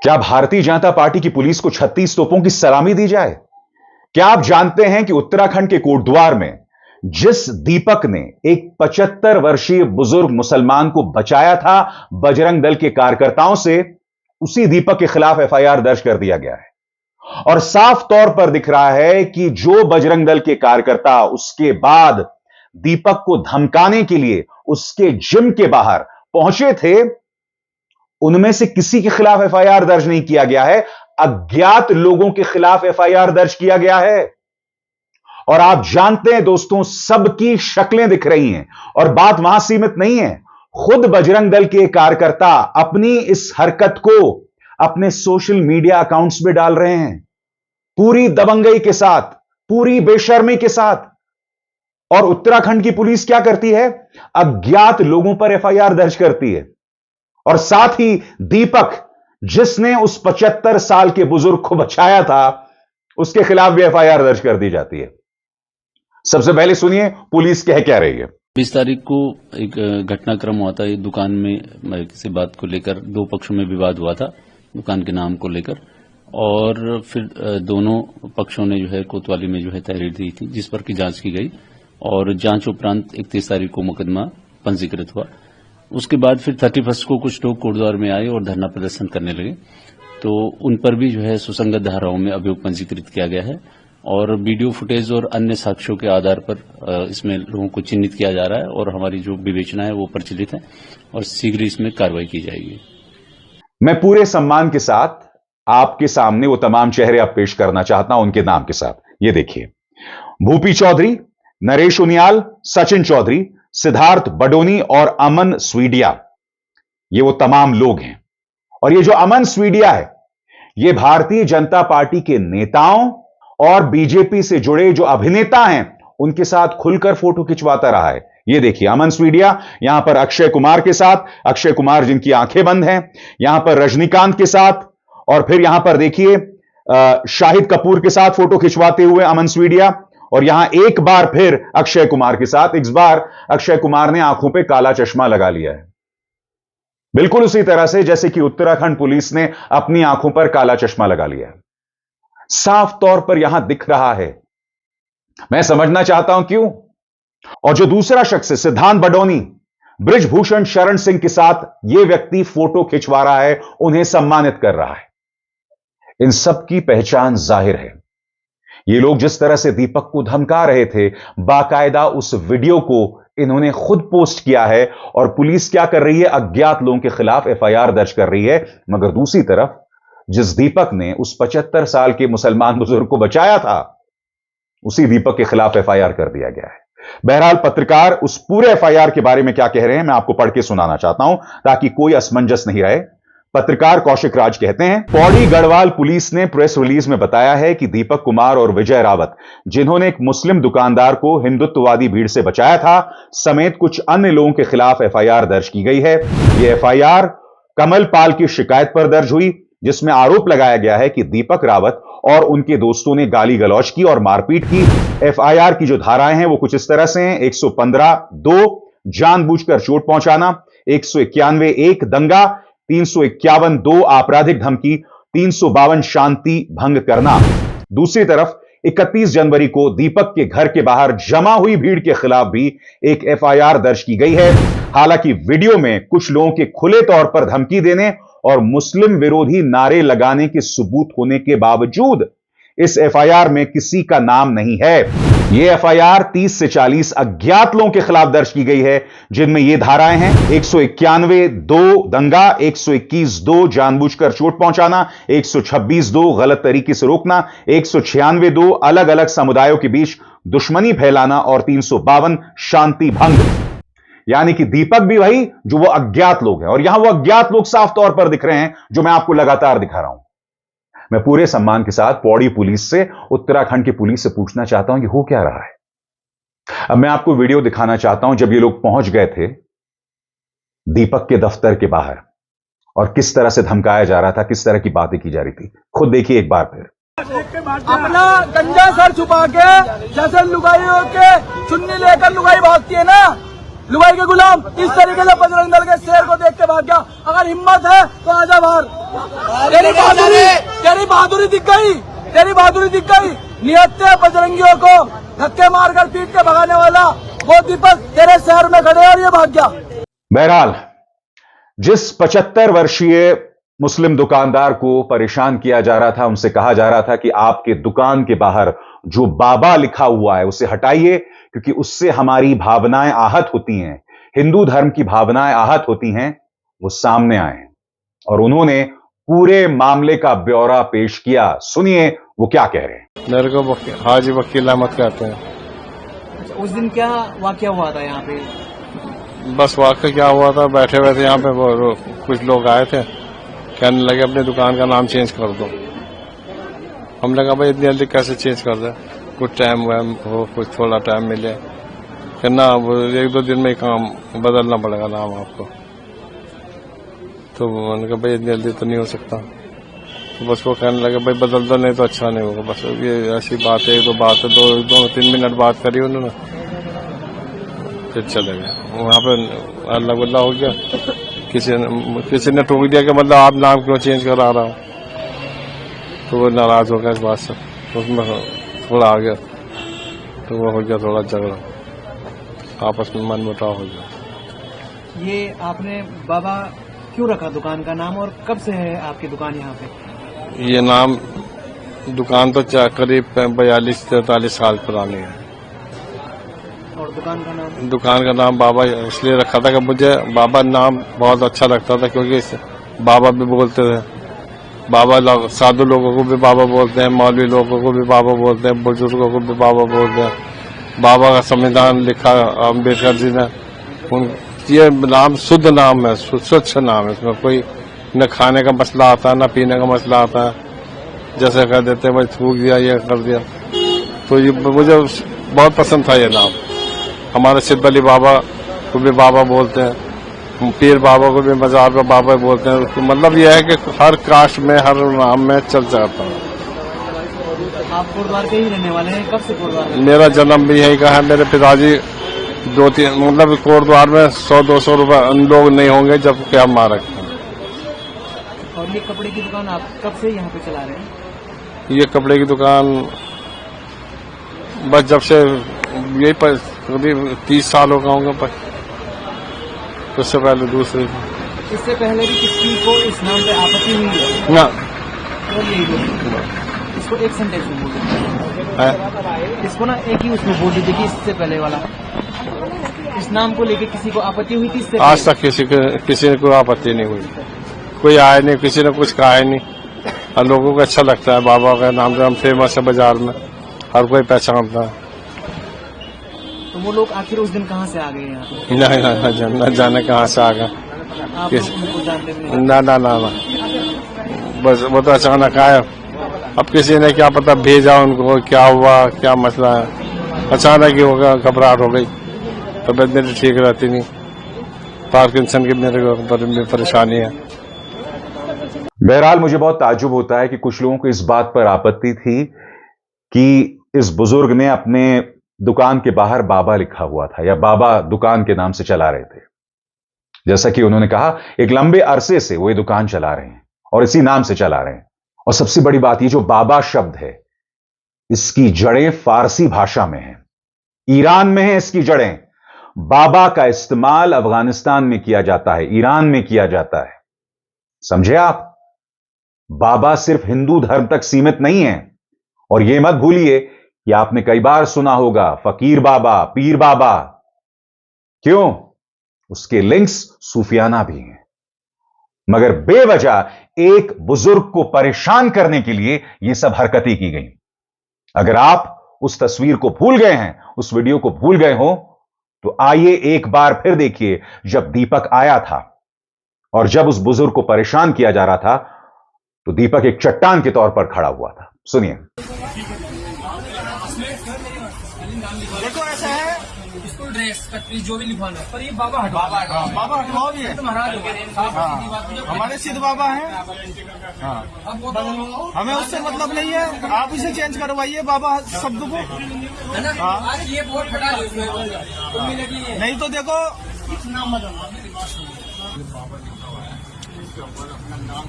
क्या भारतीय जनता पार्टी की पुलिस को 36 तोपों की सलामी दी जाए? क्या आप जानते हैं कि उत्तराखंड के कोटद्वार में जिस दीपक ने एक 75 वर्षीय बुजुर्ग मुसलमान को बचाया था बजरंग दल के कार्यकर्ताओं से, उसी दीपक के खिलाफ एफआईआर दर्ज कर दिया गया है। और साफ तौर पर दिख रहा है कि जो बजरंग दल के कार्यकर्ता उसके बाद दीपक को धमकाने के लिए उसके जिम के बाहर पहुंचे थे, उनमें से किसी के खिलाफ एफआईआर दर्ज नहीं किया गया है। अज्ञात लोगों के खिलाफ एफआईआर दर्ज किया गया है। और आप जानते हैं दोस्तों, सबकी शक्लें दिख रही हैं। और बात वहां सीमित नहीं है, खुद बजरंग दल के कार्यकर्ता अपनी इस हरकत को अपने सोशल मीडिया अकाउंट्स में डाल रहे हैं, पूरी दबंगई के साथ, पूरी बेशर्मी के साथ। और उत्तराखंड की पुलिस क्या करती है? अज्ञात लोगों पर एफआईआर दर्ज करती है। और साथ ही दीपक, जिसने उस 75 साल के बुजुर्ग को बचाया था, उसके खिलाफ भी एफआईआर दर्ज कर दी जाती है। सबसे पहले सुनिए पुलिस क्या रही है। 20 तारीख को एक घटनाक्रम हुआ था। दुकान में किसी बात को लेकर दो पक्षों में विवाद हुआ था, दुकान के नाम को लेकर। और फिर दोनों पक्षों ने जो है कोतवाली में जो है तहरीर दी थी, जिस पर की जांच की गई। और जांच उपरांत 31 तारीख को मुकदमा पंजीकृत हुआ। उसके बाद फिर 31 को कुछ लोग कोटद्वार में आए और धरना प्रदर्शन करने लगे, तो उन पर भी जो है सुसंगत धाराओं में अभियोग पंजीकृत किया गया है। और वीडियो फुटेज और अन्य साक्ष्यों के आधार पर इसमें लोगों को चिन्हित किया जा रहा है। और हमारी जो विवेचना है वो प्रचलित है और शीघ्र इसमें कार्रवाई की जाएगी। मैं पूरे सम्मान के साथ आपके सामने वो तमाम चेहरे अब पेश करना चाहता हूं उनके नाम के साथ। ये देखिए, भूपी चौधरी, नरेश उनियाल, सचिन चौधरी, सिद्धार्थ बडोनी और अमन स्वीडिया, ये वो तमाम लोग हैं। और ये जो अमन स्वीडिया है, ये भारतीय जनता पार्टी के नेताओं और बीजेपी से जुड़े जो अभिनेता हैं उनके साथ खुलकर फोटो खिंचवाता रहा है। ये देखिए अमन स्वीडिया यहां पर अक्षय कुमार के साथ, अक्षय कुमार जिनकी आंखें बंद हैं, यहां पर रजनीकांत के साथ, और फिर यहां पर देखिए शाहिद कपूर के साथ फोटो खिंचवाते हुए अमन स्वीडिया। और यहां एक बार फिर अक्षय कुमार के साथ। इस बार अक्षय कुमार ने आंखों पे काला चश्मा लगा लिया है, बिल्कुल उसी तरह से जैसे कि उत्तराखंड पुलिस ने अपनी आंखों पर काला चश्मा लगा लिया है। साफ तौर पर यहां दिख रहा है। मैं समझना चाहता हूं क्यों। और जो दूसरा शख्स है सिद्धांत बडोनी, बृजभूषण शरण सिंह के साथ यह व्यक्ति फोटो खिंचवा रहा है, उन्हें सम्मानित कर रहा है। इन सब की पहचान जाहिर है। ये लोग जिस तरह से दीपक को धमका रहे थे, बाकायदा उस वीडियो को इन्होंने खुद पोस्ट किया है। और पुलिस क्या कर रही है? अज्ञात लोगों के खिलाफ एफआईआर दर्ज कर रही है। मगर दूसरी तरफ जिस दीपक ने उस 75 साल के मुसलमान बुजुर्ग को बचाया था, उसी दीपक के खिलाफ एफआईआर कर दिया गया है। बहरहाल पत्रकार उस पूरे एफआईआर के बारे में क्या कह रहे हैं, मैं आपको पढ़ के सुनाना चाहता हूं ताकि कोई असमंजस नहीं रहे। पत्रकार कौशिक राज कहते हैं, पौड़ी गढ़वाल पुलिस ने प्रेस रिलीज में बताया है कि दीपक कुमार और विजय रावत, जिन्होंने एक मुस्लिम दुकानदार को हिंदुत्ववादी भीड़ से बचाया था, समेत कुछ अन्य लोगों के खिलाफ एफआईआर दर्ज की गई है। यह एफआईआर कमल पाल की शिकायत पर दर्ज हुई, जिसमें आरोप लगाया गया है कि दीपक रावत और उनके दोस्तों ने गाली गलौज की और मारपीट की। एफआईआर की जो धाराएं हैं वो कुछ इस तरह से हैं। 115(2) जानबूझकर चोट पहुंचाना, 191(1) दंगा, 351(2) आपराधिक धमकी, 352 शांति भंग करना। दूसरी तरफ 31 जनवरी को दीपक के घर के बाहर जमा हुई भीड़ के खिलाफ भी एक एफआईआर दर्ज की गई है। हालांकि वीडियो में कुछ लोगों के खुले तौर पर धमकी देने और मुस्लिम विरोधी नारे लगाने के सबूत होने के बावजूद इस एफआईआर में किसी का नाम नहीं है। यह एफआईआर 30 से 40 अज्ञात लोगों के खिलाफ दर्ज की गई है, जिनमें यह धाराएं हैं 191(2) दंगा, 121(2) जानबूझकर चोट पहुंचाना, 126(2) गलत तरीके से रोकना, 196(2) अलग अलग समुदायों के बीच दुश्मनी फैलाना और 352 शांति भंग। यानी कि दीपक भी वही जो वो अज्ञात लोग हैं। और यहां वो अज्ञात लोग साफ तौर पर दिख रहे हैं जो मैं आपको लगातार दिखा रहा हूं। मैं पूरे सम्मान के साथ पौड़ी पुलिस से, उत्तराखंड की पुलिस से पूछना चाहता हूं कि हो क्या रहा है। अब मैं आपको वीडियो दिखाना चाहता हूं जब ये लोग पहुंच गए थे दीपक के दफ्तर के बाहर और किस तरह से धमकाया जा रहा था, किस तरह की बातें की जा रही थी। खुद देखिए एक बार फिर। अपना गंजा सर छुपा के जैसे लुगाइयों के चुन्नी लेकर लुगाई भागती है ना, लुगाई के गुलाम इस तरीके से बजरंग दल के शेर को देख के भाग गया। अगर हिम्मत है तो आजा बाहर। तेरी बहादुरी दिख गई, तेरी बहादुरी दिख गई। निहत्थे बजरंगियों को धक्के मारकर पीट के भगाने वाला वो दीपक तेरे शहर में खड़े और ये भाग गया। बहरहाल जिस 75 वर्षीय मुस्लिम दुकानदार को परेशान किया जा रहा था, उनसे कहा जा रहा था कि आपके दुकान के बाहर जो बाबा लिखा हुआ है उसे हटाइए, क्योंकि उससे हमारी भावनाएं आहत होती हैं, हिंदू धर्म की भावनाएं आहत होती हैं, वो सामने आए और उन्होंने पूरे मामले का ब्यौरा पेश किया। सुनिए वो क्या कह रहे हैं। मेरे को हाजी वकील अहमद कहते हैं। उस दिन क्या वाकया हुआ था यहाँ पे? बस वाकया क्या हुआ था, बैठे हुए थे यहाँ पे, वो कुछ लोग आए थे, कहने लगे अपनी दुकान का नाम चेंज कर दो। हमने कहा भाई इतनी जल्दी कैसे चेंज कर दे, कुछ टाइम हो, कुछ थोड़ा टाइम मिले, कहना वो 1-2 दिन में काम बदलना पड़ेगा नाम आपको। तो मैंने कहा भाई इतनी जल्दी तो नहीं हो सकता। तो बस वो कहने लगे भाई बदल दो, नहीं तो अच्छा नहीं होगा। बस ये ऐसी बात है, 1-2 बात है, 2-3 मिनट बात करी उन्होंने, फिर चले गए। वहाँ पे अल्लाह गुल्ला हो गया, किसी ने टोक दिया कि मतलब आप नाम क्यों चेंज करा रहा हो। तो वो नाराज हो गया इस बात से, उसमें थोड़ा आ गया, तो वो हो गया थोड़ा झगड़ा, आपस में मनमुटाव हो गया। ये आपने बाबा क्यों रखा दुकान का नाम, और कब से है आपकी दुकान यहाँ पे? ये नाम दुकान तो करीब 42-43 साल पुरानी है। और दुकान का नाम बाबा इसलिए रखा था कि मुझे बाबा नाम बहुत अच्छा लगता था, क्योंकि बाबा भी बोलते थे, बाबा साधु लोगों को भी बाबा बोलते हैं, मौलवी लोगों को भी बाबा बोलते हैं, बुजुर्गों को भी बाबा बोलते हैं। बाबा का संविधान लिखा अम्बेडकर जी ने, ये नाम शुद्ध नाम है, स्वच्छ नाम है, इसमें कोई न खाने का मसला आता है न पीने का मसला आता है। जैसे कह देते हैं भाई थूक दिया, ये कर दिया, तो ये मुझे बहुत पसंद था ये नाम। हमारे सिद्ध अली बाबा को भी बाबा बोलते हैं, पीर बाबा को भी मजार पे बाबा बोलते हैं। तो मतलब यह है कि हर कास्ट में हर नाम में चल जाता है। आप कोटद्वार के ही रहने वाले हैं? कब से कोटद्वार? मेरा जन्म भी यही का है। मेरे पिताजी 2-3 मतलब कोटद्वार में 100-200 लोग नहीं होंगे जब क्या मारा। और ये कपड़े की दुकान आप कब से यहाँ पे चला रहे हैं? ये कपड़े की दुकान बस जब से यही करीब 30 साल हो गए होंगे, पर उससे पहले दूसरे। इससे पहले भी किसी को इस नाम पे आपत्ति हुई है? ना, इसको एक सेंटेंस में बोल दीजिए, इसको ना एक ही उसमें बोल दीजिए कि इससे पहले वाला, इस नाम को लेके किसी को आपत्ति हुई थी? आज तक किसी ने कोई आपत्ति नहीं हुई, कोई आया नहीं, किसी ने कुछ कहा ही नहीं। और लोगों को अच्छा लगता है, बाबा का नाम से हम फेमस है बाजार में, हर कोई पहचानता है। तो वो लोग आखिर उस दिन कहाँ से आ गए यहाँ पे? न जाने कहाँ से आ गए, आप उनको जानते भी नहीं? ना, बस वो तो अचानक आया। अब किसी ने क्या पता भेजा उनको, क्या हुआ, क्या मसला है, अचानक ही होगा, घबराहट हो गई, तबीयत मेरी ठीक रहती नहीं, पार्किंसन की मेरे को परेशानी है। बहरहाल मुझे बहुत ताज्जुब होता है कि कुछ लोगों को इस बात पर आपत्ति थी कि इस बुजुर्ग ने अपने दुकान के बाहर बाबा लिखा हुआ था, या बाबा दुकान के नाम से चला रहे थे। जैसा कि उन्होंने कहा, एक लंबे अरसे से वो ये दुकान चला रहे हैं और इसी नाम से चला रहे हैं। और सबसे बड़ी बात, ये जो बाबा शब्द है, इसकी जड़ें फारसी भाषा में हैं, ईरान में है इसकी जड़ें। बाबा का इस्तेमाल अफगानिस्तान में किया जाता है, ईरान में किया जाता है। समझे आप? बाबा सिर्फ हिंदू धर्म तक सीमित नहीं है। और यह मत भूलिए कि आपने कई बार सुना होगा फकीर बाबा, पीर बाबा। क्यों? उसके लिंक्स सूफियाना भी हैं। मगर बेवजह एक बुजुर्ग को परेशान करने के लिए यह सब हरकतें की गई। अगर आप उस तस्वीर को भूल गए हैं, उस वीडियो को भूल गए हो, तो आइए एक बार फिर देखिए जब दीपक आया था और जब उस बुजुर्ग को परेशान किया जा रहा था, तो दीपक एक चट्टान के तौर पर खड़ा हुआ था। सुनिए। देखो ऐसा है, इसको ड्रेस कटपीस जो भी लिखवाना है, पर ये बाबा हटवा, बाबा हटवाओ भी तो महाराज हो गए। हमारे सिद्ध बाबा हैं। हाँ, अब वो तो हमें उससे मतलब नहीं है, आप इसे चेंज करवाइए बाबा शब्द को। है ना, आज ये बोर्ड हटा दो इसमें, तो मिलेगी ये। नहीं तो देखो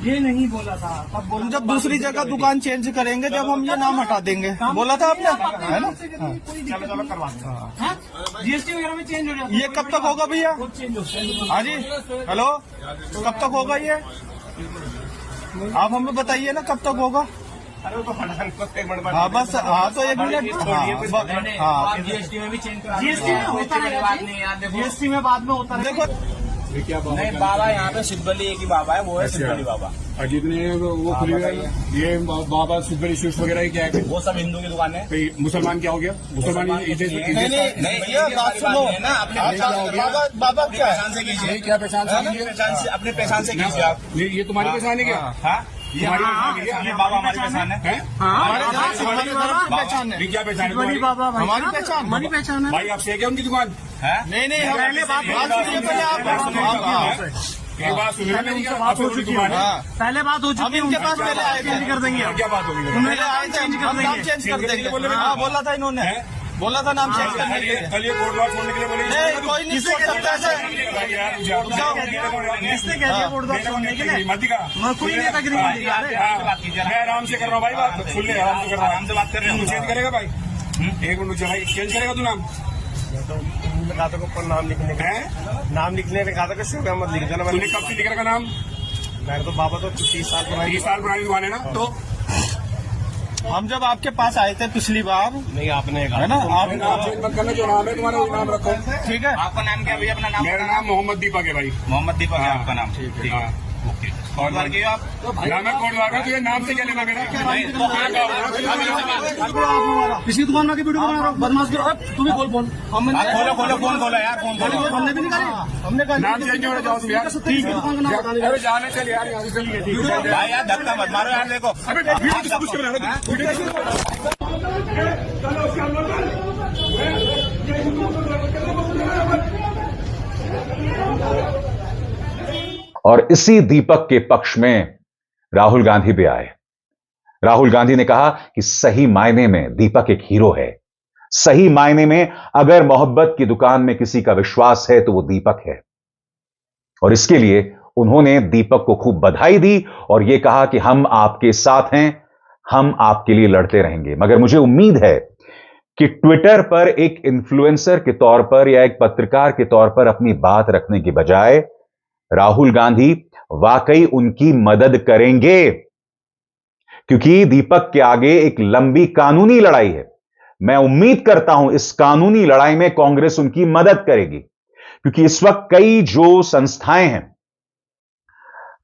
ये नहीं बोला था, अब हम जब दूसरी जगह दुकान चेंज करेंगे, जब हम ये नाम हटा देंगे, बोला था आपने, है ना। जीएसटी वगैरह में चेंज हो जाता है। ये कब तक होगा भैया? चेंज हो जाए। हाँ जी, हेलो, कब तक होगा ये? आप हमें बताइए ना कब तक होगा। हाँ बस, हाँ तो एक मिनट। हाँ, जीएसटी में भी चेंज करा, जीएसटी में होता है, जीएसटी में बाद में होता है। देखो नहीं बाबा यहाँ पे सिद्धबली एक ही बाबा है, वो है सिद्धबली बाबा। जितने वो खुली हुई है, ये बाबा सिद्धबली स्वीट्स वगैरह क्या है? वो सब हिंदू की दुकान है। मुसलमान क्या हो गया? मुसलमान नहीं भैया बात सुनो ना, अपने बाबा क्या है? पहचान से कीजिए, क्या पहचान से? अपने पहचान से कीजिए आप। ये तुम्हारी पहचान है क्या? तुम्हारी पहचान है, बाबा हमारी पहचान है। हमारी पहचान है। ये क्या पहचान है तुम्हारी? हमारी पहचान, हमारी पहचान है। भाई आपसे है क्या उनकी दुकान? नहीं नहीं, पहले बात सुनिए, पहले आप एक बात सुनिए, बात हो चुकी है। पहले बात हो चुकी है, हम इनके पास पहले आए थे, कर देंगे। क्या बात होगी? पहले आए थे, हम नाम चेंज कर देंगे। हाँ बोला था इन्होंने, बोला था नाम चेंज करने के लिए। कल ये कोर्ट वार्ड छोड़ने के लिए बोले? नहीं कोई नहीं छोड़ सकता ऐसे। किसने कह दिया बोर्ड बात छोड़ने के लिए? मत दिखा, कोई नहीं तक नहीं दिखा रहे। मैं आराम से कर रहा हूँ भाई, बात सुन ले, आराम से कर रहा हूँ। आराम से बात कर रहे हैं। चेंज करेगा भाई? एक मिनट रुक भाई, चेंज करेगा तू नाम? कहा था ऊपर नाम लिखने का, नाम लिखने ने कहा था कि शुभ अहमद लिख देना। तूने कब से लिख रखा नाम? मैं तो बाबा तो 30 साल पुरानी, 30 साल पुरानी दुकान है ना। तो हम जब आपके पास आए थे पिछली बार, नहीं आपने है ना, आप नाम चेंज मत करना, जो नाम है तुम्हारा वही नाम रखो। ठीक है। आपका नाम क्या भैया? अपना नाम? मेरा नाम मोहम्मद दीपक है भाई। मोहम्मद दीपक है आपका नाम? ठीक है। और बार की आप ना मैं कोर्ट वार्ड हूँ, तुझे नाम से क्या लेना मेरा? किसी दुकान में वीडियो बना रहा हूँ, बदमाश करो तुम ही बोल फोन। खोलो खोलो फोन खोलो यार, फोन खोलो। हमने भी नहीं कहा, हमने कहा नाम चेंज हो जाओ यार। ठीक है, दुकान का नाम बता अरे जाने चल यार, यहाँ से चलिए। भाई यार धक्का मत मारो यार, देखो अबे वीडियो तो सब कुछ बना रहा है, वीडियो और इसी दीपक के पक्ष में राहुल गांधी भी आए। राहुल गांधी ने कहा कि सही मायने में दीपक एक हीरो है। सही मायने में अगर मोहब्बत की दुकान में किसी का विश्वास है तो वो दीपक है। और इसके लिए उन्होंने दीपक को खूब बधाई दी और यह कहा कि हम आपके साथ हैं, हम आपके लिए लड़ते रहेंगे। मगर मुझे उम्मीद है कि ट्विटर पर एक इन्फ्लुएंसर के तौर पर या एक पत्रकार के तौर पर अपनी बात रखने की बजाय राहुल गांधी वाकई उनकी मदद करेंगे, क्योंकि दीपक के आगे एक लंबी कानूनी लड़ाई है। मैं उम्मीद करता हूं इस कानूनी लड़ाई में कांग्रेस उनकी मदद करेगी, क्योंकि इस वक्त कई जो संस्थाएं हैं,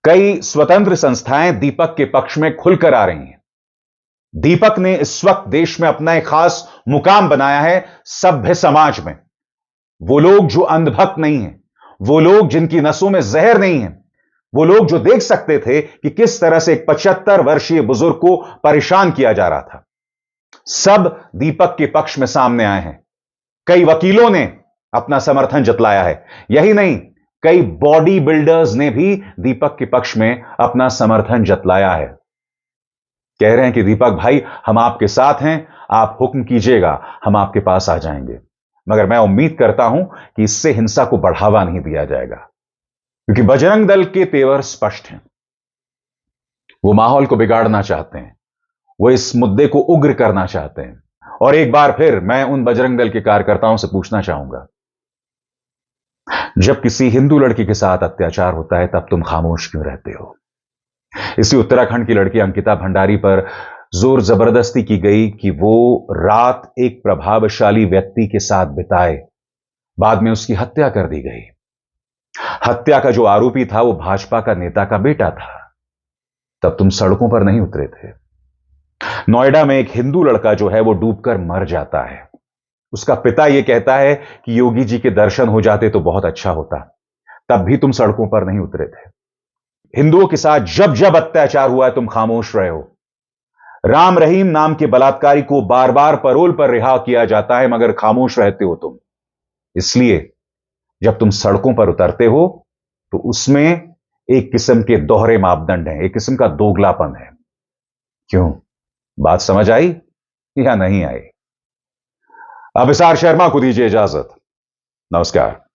कई स्वतंत्र संस्थाएं दीपक के पक्ष में खुलकर आ रही हैं। दीपक ने इस वक्त देश में अपना एक खास मुकाम बनाया है सभ्य समाज में। वो लोग जो अंधभक्त नहीं हैं, वो लोग जिनकी नसों में जहर नहीं है, वो लोग जो देख सकते थे कि किस तरह से एक 75 वर्षीय बुजुर्ग को परेशान किया जा रहा था, सब दीपक के पक्ष में सामने आए हैं। कई वकीलों ने अपना समर्थन जतलाया है। यही नहीं, कई बॉडी बिल्डर्स ने भी दीपक के पक्ष में अपना समर्थन जतलाया है। कह रहे हैं कि दीपक भाई हम आपके साथ हैं, आप हुक्म कीजिएगा, हम आपके पास आ जाएंगे। मगर मैं उम्मीद करता हूं कि इससे हिंसा को बढ़ावा नहीं दिया जाएगा, क्योंकि बजरंग दल के तेवर स्पष्ट हैं। वो माहौल को बिगाड़ना चाहते हैं, वो इस मुद्दे को उग्र करना चाहते हैं। और एक बार फिर मैं उन बजरंग दल के कार्यकर्ताओं से पूछना चाहूंगा, जब किसी हिंदू लड़की के साथ अत्याचार होता है तब तुम खामोश क्यों रहते हो? इसी उत्तराखंड की लड़की अंकिता भंडारी पर जोर जबरदस्ती की गई कि वो रात एक प्रभावशाली व्यक्ति के साथ बिताए, बाद में उसकी हत्या कर दी गई। हत्या का जो आरोपी था वो भाजपा का नेता का बेटा था। तब तुम सड़कों पर नहीं उतरे थे। नोएडा में एक हिंदू लड़का जो है वो डूबकर मर जाता है। उसका पिता यह कहता है कि योगी जी के दर्शन हो जाते तो बहुत अच्छा होता, तब भी तुम सड़कों पर नहीं उतरे थे। हिंदुओं के साथ जब जब अत्याचार हुआ है तुम खामोश रहे हो। राम रहीम नाम के बलात्कारी को बार बार पैरोल पर रिहा किया जाता है, मगर खामोश रहते हो तुम। इसलिए जब तुम सड़कों पर उतरते हो तो उसमें एक किस्म के दोहरे मापदंड हैं, एक किस्म का दोगलापन है। क्यों? बात समझ आई या नहीं आई? अभिसार शर्मा को दीजिए इजाजत। नमस्कार।